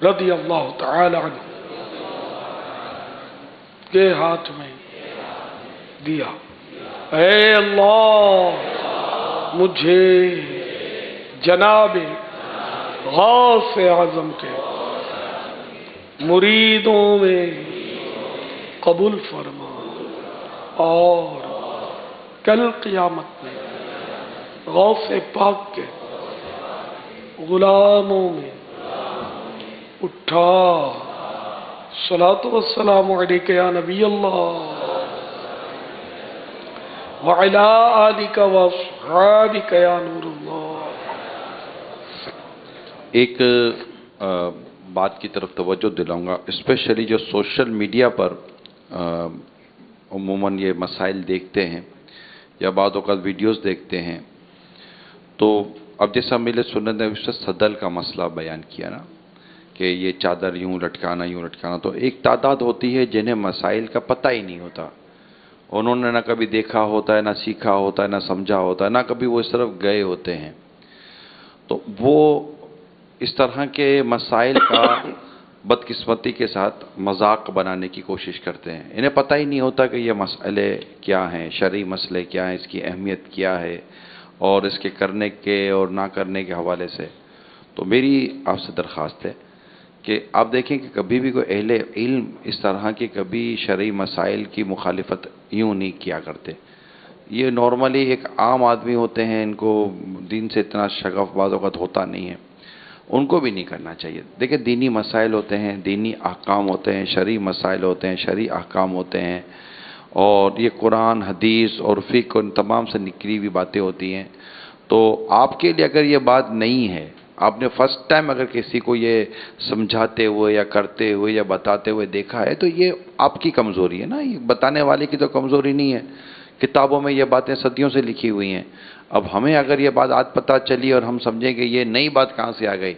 رضی اللہ تعالی عنہ کے ہاتھ میں دیا۔ اے اللہ مجھے جناب غوث اعظم کے مریدوں میں قبول فرما اور کل قیامت میں غوث پاک کے غلاموں میں اٹھا۔ صلاۃ والسلام علیک یا نبی اللہ وعلی آلک واصحابک یا نور اللہ۔ ایک بات کی طرف توجہ دلاؤں گا، اسپیشلی جو سوشل میڈیا پر عموماً یہ مسائل دیکھتے ہیں یا بعض اوقات ویڈیوز دیکھتے ہیں، تو اب جیسا میرے سنت نے اس سے صدل کا مسئلہ بیان کیا نا کہ یہ چادر یوں لٹکانا، تو ایک تعداد ہوتی ہے جنہیں مسائل کا پتہ ہی نہیں ہوتا، انہوں نے نہ کبھی دیکھا ہوتا ہے، نہ سیکھا ہوتا ہے، نہ سمجھا ہوتا ہے، نہ کبھی وہ اس طرف گئے ہوتے ہیں، تو وہ اس طرح کے مسائل کا بدقسمتی کے ساتھ مذاق بنانے کی کوشش کرتے ہیں۔ انہیں پتہ ہی نہیں ہوتا کہ یہ مسئلے کیا ہیں، شرعی مسئلے کیا ہیں، اس کی اہمیت کیا ہے، اور اس کے کرنے کے اور نہ کرنے کے حوالے سے۔ تو میری آپ سے درخواست ہے کہ آپ دیکھیں کہ کبھی بھی کوئی اہل علم اس طرح کے کبھی شرعی مسائل کی مخالفت یوں نہیں کیا کرتے، یہ نارملی ایک عام آدمی ہوتے ہیں، ان کو دین سے اتنا شغف بعض اوقات ہوتا نہیں ہے، ان کو بھی نہیں کرنا چاہیے۔ دیکھیں دینی مسائل ہوتے ہیں، دینی احکام ہوتے ہیں، شرعی مسائل ہوتے ہیں، شرعی احکام ہوتے ہیں، اور یہ قرآن حدیث اور فقہ ان تمام سے نکلی ہوئی باتیں ہوتی ہیں۔ تو آپ کے لیے اگر یہ بات نہیں ہے، آپ نے فرسٹ ٹائم اگر کسی کو یہ سمجھاتے ہوئے یا کرتے ہوئے یا بتاتے ہوئے دیکھا ہے تو یہ آپ کی کمزوری ہے نا، یہ بتانے والے کی تو کمزوری نہیں ہے۔ کتابوں میں یہ باتیں صدیوں سے لکھی ہوئی ہیں۔ اب ہمیں اگر یہ بات آج پتہ چلی اور ہم سمجھیں کہ یہ نئی بات کہاں سے آ گئی،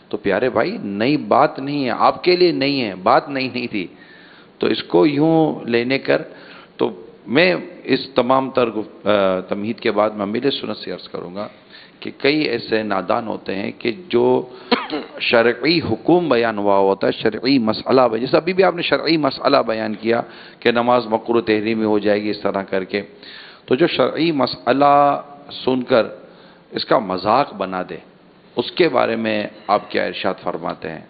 تو پیارے بھائی نئی بات نہیں ہے، آپ کے لیے نہیں ہے، بات نہیں تھی، تو اس کو یوں لینے کر۔ تو میں اس تمام تر تمہید کے بعد میں امیر سنت سے عرض کروں گا کہ کئی ایسے نادان ہوتے ہیں کہ جو شرعی حکم بیان ہوا ہوتا ہے، شرعی مسئلہ، جیسے ابھی بھی آپ نے شرعی مسئلہ بیان کیا کہ نماز مکروہ تحریمی ہو جائے گی اس طرح کر کے، تو جو شرعی مسئلہ سن کر اس کا مذاق بنا دے، اس کے بارے میں آپ کیا ارشاد فرماتے ہیں؟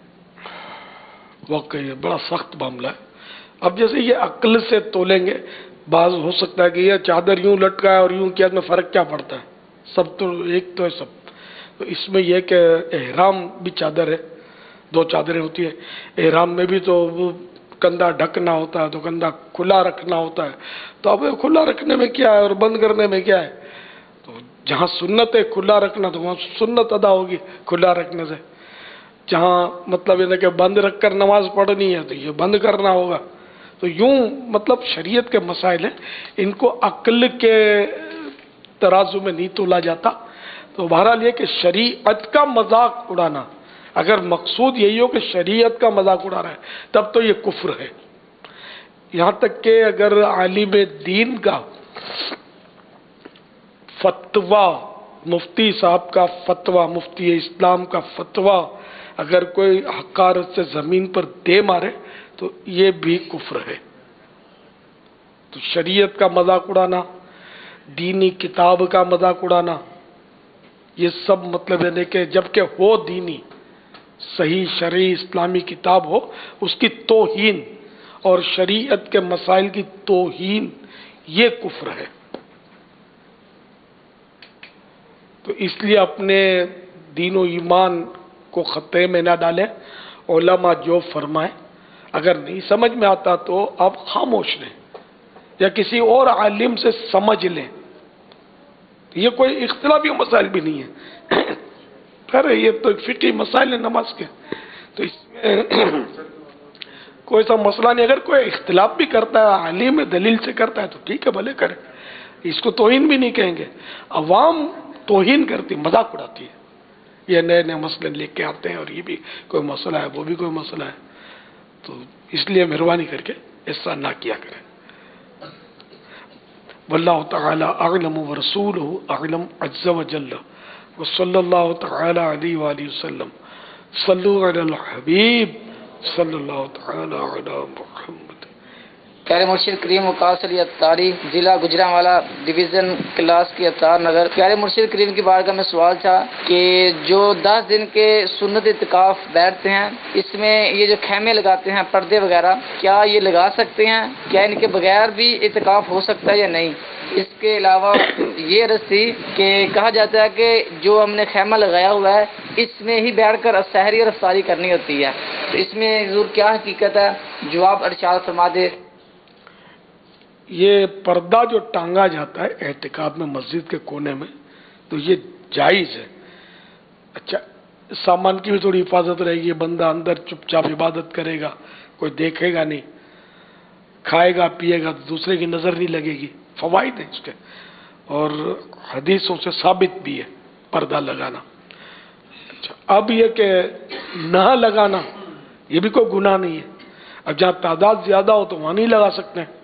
واقعی بڑا سخت معاملہ ہے۔ اب جیسے یہ عقل سے تولیں گے، بعض ہو سکتا ہے کہ یہ چادر یوں لٹکا ہے اور یوں کیا، میں فرق کیا پڑتا ہے، سب تو ایک تو ہے سب۔ تو اس میں یہ کہ احرام بھی چادر ہے، دو چادریں ہوتی ہیں، احرام میں بھی تو وہ کندھا ڈھکنا ہوتا ہے، تو کندھا کھلا رکھنا ہوتا ہے، تو اب کھلا رکھنے میں کیا ہے اور بند کرنے میں کیا ہے؟ تو جہاں سنت ہے کھلا رکھنا تو وہاں سنت ادا ہوگی کھلا رکھنے سے، جہاں مطلب یہ کہ بند رکھ کر نماز پڑھنی ہے تو یہ بند کرنا ہوگا۔ تو یوں مطلب شریعت کے مسائل ہیں، ان کو عقل کے ترازو میں نہیں تولا جاتا۔ تو بہرحال یہ کہ شریعت کا مذاق اڑانا، اگر مقصود یہی ہو کہ شریعت کا مذاق اڑا رہا ہے تب تو یہ کفر ہے۔ یہاں تک کہ اگر عالم دین کا فتویٰ، مفتی صاحب کا فتویٰ، مفتی اسلام کا فتویٰ اگر کوئی حقارت سے زمین پر دے مارے تو یہ بھی کفر ہے۔ تو شریعت کا مذاق اڑانا، دینی کتاب کا مذاق اڑانا، یہ سب مطلب ہے کہ جبکہ ہو دینی صحیح شرعی اسلامی کتاب ہو، اس کی توہین اور شریعت کے مسائل کی توہین یہ کفر ہے۔ تو اس لیے اپنے دین و ایمان کو خطرے میں نہ ڈالیں، علماء جو فرمائیں، اگر نہیں سمجھ میں آتا تو آپ خاموش رہیں یا کسی اور عالم سے سمجھ لیں۔ یہ کوئی اختلافی مسائل بھی نہیں ہے، پھر یہ تو فقہی مسائل ہیں نماز کے، تو اس میں کوئی سا مسئلہ نہیں۔ اگر کوئی اختلاف بھی کرتا ہے، عالم دلیل سے کرتا ہے تو ٹھیک ہے، بھلے کرے، اس کو توہین بھی نہیں کہیں گے۔ عوام توہین کرتی، مذاق اڑاتی ہے، یہ نئے نئے مسئلے لے کے آتے ہیں اور یہ بھی کوئی مسئلہ ہے، وہ بھی کوئی مسئلہ ہے، تو اس لیے مہربانی کر کے ایسا نہ کیا کریں۔ واللہ تعالی اعلم ورسولہ اعلم عز وجل، وصلی اللہ تعالی علیہ وآلہ وسلم، صلو علی الحبیب صلی اللہ تعالی علی محمد۔ پیارے مرشد کریم وقاص علی اتاری، ضلع گجرانوالہ، ڈویژن کلاس کی اتار نگر۔ پیارے مرشد کریم کی بارگاہ میں سوال تھا کہ جو 10 دن کے سنت اعتکاف بیٹھتے ہیں، اس میں یہ جو خیمے لگاتے ہیں، پردے وغیرہ، کیا یہ لگا سکتے ہیں؟ کیا ان کے بغیر بھی اعتکاف ہو سکتا ہے یا نہیں؟ اس کے علاوہ یہ عرض تھی کہ کہا جاتا ہے کہ جو ہم نے خیمہ لگایا ہوا ہے اس میں ہی بیٹھ کر سحری اور افطاری کرنی ہوتی ہے، تو اس میں حضور کیا حقیقت ہے؟ جواب ارشاد فرما دے۔ یہ پردہ جو ٹانگا جاتا ہے اعتکاف میں مسجد کے کونے میں، تو یہ جائز ہے۔ اچھا، سامان کی بھی تھوڑی حفاظت رہے گی، بندہ اندر چپ چاپ عبادت کرے گا، کوئی دیکھے گا نہیں، کھائے گا پیے گا تو دوسرے کی نظر نہیں لگے گی، فوائد ہیں اس کے، اور حدیثوں سے ثابت بھی ہے پردہ لگانا۔ اچھا، اب یہ کہ نہ لگانا یہ بھی کوئی گناہ نہیں ہے۔ اب جہاں تعداد زیادہ ہو تو وہاں نہیں لگا سکتے ہیں،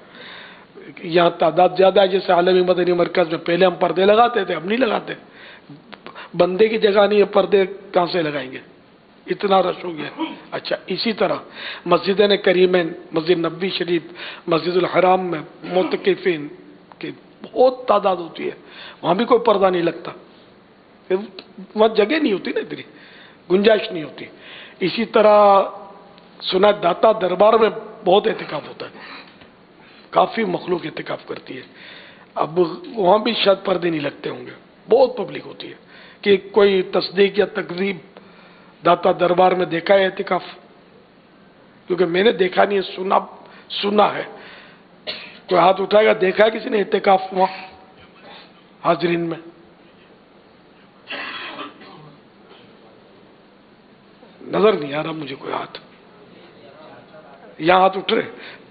یہاں تعداد زیادہ ہے، جیسے عالمی مدنی مرکز میں پہلے ہم پردے لگاتے تھے، اب نہیں لگاتے، بندے کی جگہ نہیں ہے، پردے کہاں سے لگائیں گے، اتنا رش ہو گیا۔ اچھا، اسی طرح مسجدین کریمین، مسجد نبوی شریف، مسجد الحرام میں معتکفین کی بہت تعداد ہوتی ہے، وہاں بھی کوئی پردہ نہیں لگتا، وہاں جگہ نہیں ہوتی نا، اتنی گنجائش نہیں ہوتی۔ اسی طرح سنا داتا دربار میں بہت اعتکاف ہوتا ہے، کافی مخلوق اعتکاف کرتی ہے۔ اب وہاں بھی شاید پردے نہیں لگتے ہوں گے، بہت پبلک ہوتی ہے کہ کوئی تصدیق یا تکذیب داتا دربار میں دیکھا ہے اعتکاف؟ کیونکہ میں نے دیکھا نہیں ہے، سنا ہے. کوئی ہاتھ اٹھائے گا دیکھا ہے کسی نے اعتکاف وہاں حاضرین میں؟ نظر نہیں آ رہا مجھے کوئی ہاتھ. یہاں ہاتھ اٹھ رہے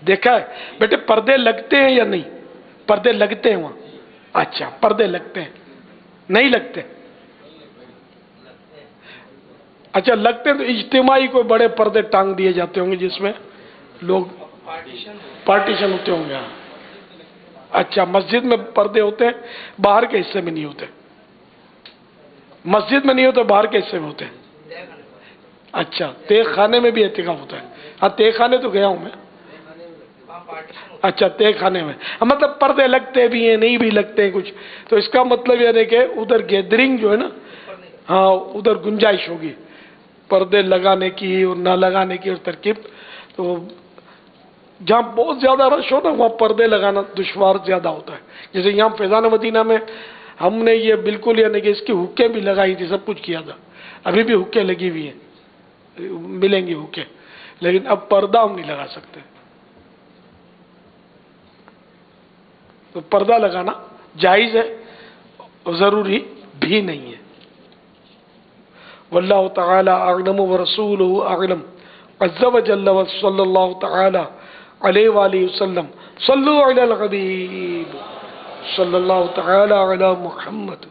دیکھا ہے؟ بیٹے پردے لگتے ہیں یا نہیں؟ پردے لگتے ہیں وہاں؟ اچھا پردے لگتے ہیں، نہیں لگتے؟ اچھا لگتے ہیں تو اجتماعی کوئی بڑے پردے ٹانگ دیے جاتے ہوں گے جس میں لوگ پارٹیشن ہوتے ہوں گے. اچھا مسجد میں پردے ہوتے ہیں، باہر کے حصے میں نہیں ہوتے؟ مسجد میں نہیں ہوتے، باہر کے حصے میں ہوتے ہیں. اچھا تیغ خانے میں بھی اعتکاف ہوتا ہے؟ ہاں تیغ خانے تو گیا ہوں میں. اچھا تیغ خانے میں مطلب پردے لگتے بھی ہیں نہیں بھی لگتے ہیں کچھ، تو اس کا مطلب یہ ہے کہ ادھر گیدرنگ جو ہے نا، ہاں ادھر گنجائش ہوگی پردے لگانے کی اور نہ لگانے کی اور ترکیب. تو جہاں بہت زیادہ رش ہو نا وہاں پردے لگانا دشوار زیادہ ہوتا ہے. جیسے یہاں فیضان مدینہ میں ہم نے یہ بالکل یعنی کہ اس کی حکیں بھی لگائی تھی، سب کچھ کیا تھا. ابھی بھی حکیں لگی ہوئی ہیں، ملیں گی حکیں، لیکن اب پردہ ہم نہیں لگا سکتے. تو پردہ لگانا جائز ہے اور ضروری بھی نہیں ہے. واللہ تعالی اعلم ورسولہ اعلم عز وجل وصلی اللہ تعالی علیہ وآلہ وسلم. صلو علی الحبیب صلی اللہ تعالی علی محمد.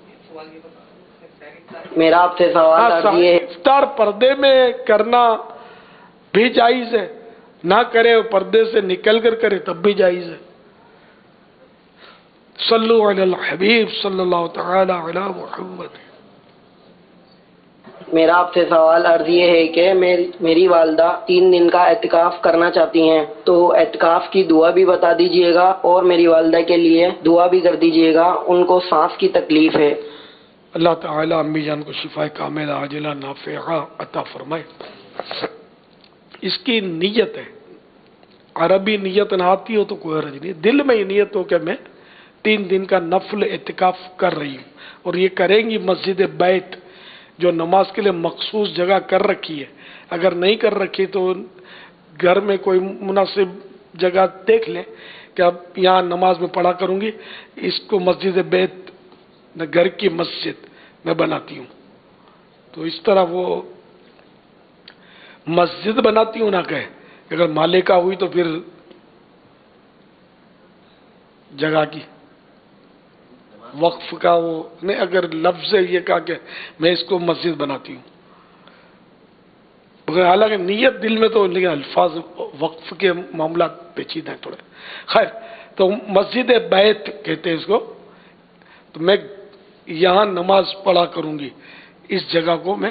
میرا آپ سے سوال یہ ہے، افطار پردے میں کرنا بھی جائز ہے، نہ کرے پردے سے نکل کر کرے تب بھی جائز ہے. صلو علی الحبیب صلی اللہ تعالی علی محمد. میرا آپ سے سوال عرض یہ ہے کہ میری والدہ 3 دن کا اعتکاف کرنا چاہتی ہیں، تو اعتکاف کی دعا بھی بتا دیجئے گا اور میری والدہ کے لیے دعا بھی کر دیجئے گا، ان کو سانس کی تکلیف ہے. اللہ تعالی امی جان کو شفا کاملہ عاجلہ نافعہ عطا فرمائے. اس کی نیت ہے، عربی نیت نہ آتی ہو تو کوئی حرج نہیں، دل میں ہی نیت ہو کہ میں 3 دن کا نفل اعتکاف کر رہی ہوں. اور یہ کریں گی مسجد بیت جو نماز کے لیے مخصوص جگہ کر رکھی ہے. اگر نہیں کر رکھی تو گھر میں کوئی مناسب جگہ دیکھ لیں کہ اب یہاں نماز میں پڑھا کروں گی. اس کو مسجد بیت گھر کی مسجد میں بناتی ہوں. تو اس طرح وہ مسجد بناتی ہوں نہ کہے. اگر مالکہ ہوئی تو پھر جگہ کی وقف کا وہ نہیں، اگر لفظ یہ کہا کہ میں اس کو مسجد بناتی ہوں، حالانکہ نیت دل میں تو، لیکن الفاظ وقف کے معاملات پیچیدہ ہیں تھوڑے. خیر تو مسجد بیت کہتے ہیں اس کو. تو میں یہاں نماز پڑھا کروں گی، اس جگہ کو میں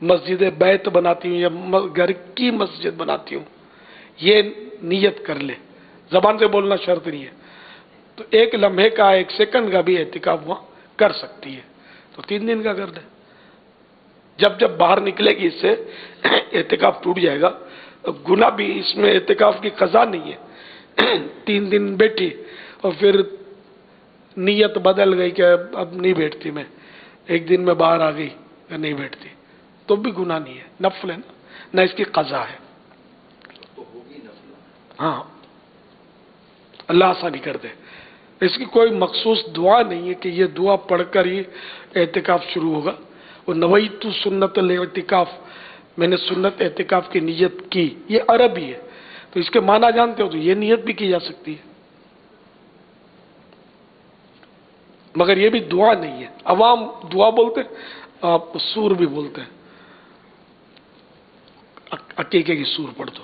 مسجد بیت بناتی ہوں یا گھر کی مسجد بناتی ہوں. یہ نیت کر لے، زبان سے بولنا شرط نہیں ہے. تو 1 لمحے کا 1 سیکنڈ کا بھی اعتکاف وہاں کر سکتی ہے. تو 3 دن کا کر دے. جب باہر نکلے گی اس سے اعتکاف ٹوٹ جائے گا. گناہ بھی اس میں اعتکاف کی قضا نہیں ہے. 3 دن بیٹھی اور پھر نیت بدل گئی کہ اب نہیں بیٹھتی میں، 1 دن میں باہر آ گئی کہ نہیں بیٹھتی، تو بھی گناہ نہیں ہے، نفل ہے نا، نہ اس کی قضا ہے. ہاں اللہ آسانی کر دے. اس کی کوئی مخصوص دعا نہیں ہے کہ یہ دعا پڑھ کر ہی اعتکاف شروع ہوگا. وہ نویت سنت الاعتکاف، میں نے سنت اعتکاف کی نیت کی، یہ عربی ہے. تو اس کے معنی جانتے ہو تو یہ نیت بھی کی جا سکتی ہے، مگر یہ بھی دعا نہیں ہے. عوام دعا بولتے ہیں، آپ سور بھی بولتے ہیں. عقیقے کی سور پڑھ دو،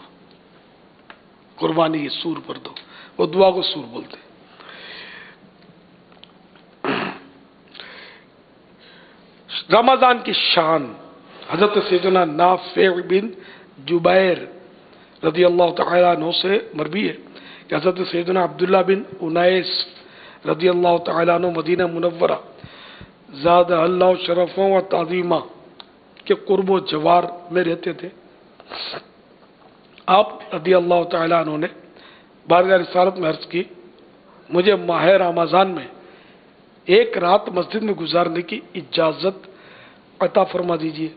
قربانی کی سور پڑھ دو، وہ دعا کو سور بولتے ہیں. رمضان کی شان حضرت سیدنا نافع بن جبیر رضی اللہ تعالیٰ عنہ سے مروی ہے کہ حضرت سیدنا عبداللہ بن انیس رضی اللہ تعالیٰ عنہ مدینہ منورہ زاد اللہ شرفوں و تعظیمہ کے قرب و جوار میں رہتے تھے. آپ رضی اللہ تعالیٰ عنہ نے بارگاہ رسالت میں عرض کی مجھے ماہ رمضان میں ایک رات مسجد میں گزارنے کی اجازت عطا فرما دیجیے۔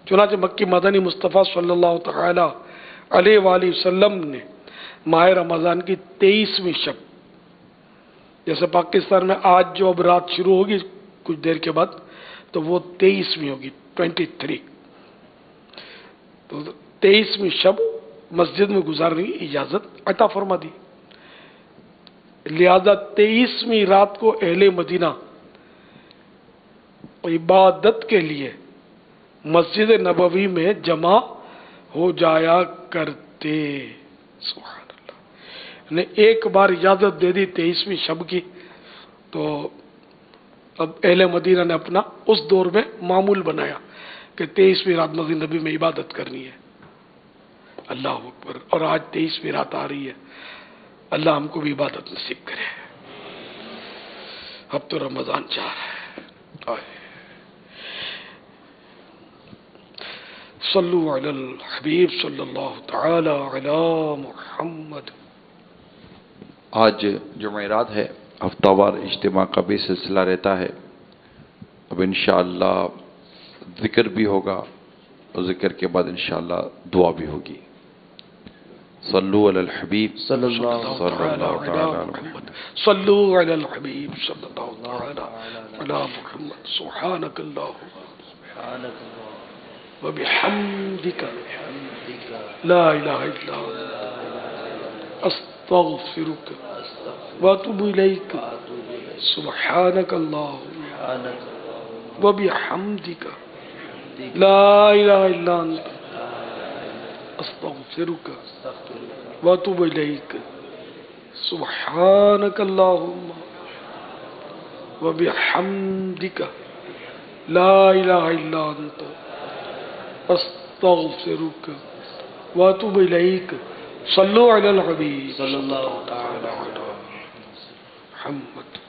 چنانچہ مکی مدنی مصطفیٰ صلی اللہ تعالی علیہ وآلہ وسلم نے ماہ رمضان کی 23ویں شب، جیسے پاکستان میں آج جو اب رات شروع ہوگی کچھ دیر کے بعد، تو وہ 23ویں ہوگی 23، تو 23ویں شب مسجد میں گزارنے کی اجازت عطا فرما دی۔ لہذا 23ویں رات کو اہل مدینہ عبادت کے لیے مسجد نبوی میں جمع ہو جایا کرتے۔ سبحان اللہ، نے ایک بار اجازت دے دی 23ویں شب کی، تو اب اہل مدینہ نے اپنا اس دور میں معمول بنایا کہ 23ویں رات مسجد نبی میں عبادت کرنی ہے۔ اللہ اکبر، اور آج 23ویں رات آ رہی ہے، اللہ ہم کو بھی عبادت نصیب کرے۔ اب تو رمضان چاہ رہا ہے۔ صلو علی الحبیب صلی اللہ تعالی علی محمد۔ آج جمعرات ہے، ہفتہ وار اجتماع کا بھی سلسلہ رہتا ہے۔ اب انشاءاللہ ذکر بھی ہوگا، اور ذکر کے بعد انشاءاللہ دعا بھی ہوگی۔ صلو علی الحبیب صلی اللہ تعالی علی محمد، صلو علی الحبیب صلی اللہ تعالی علی محمد۔ سبحانک اللہم وبحمدک لا الہ الا انت استغفرک واتوب الیک۔ سبحانک اللہم وبحمدک لا الہ الا انت استغفرک واتوب الیک۔ سبحانک اللہم وبحمدک لا الہ الا انت استغفرک واتوب الیک۔ صلو علی الحبیب صلی اللہ تعالی علی محمد۔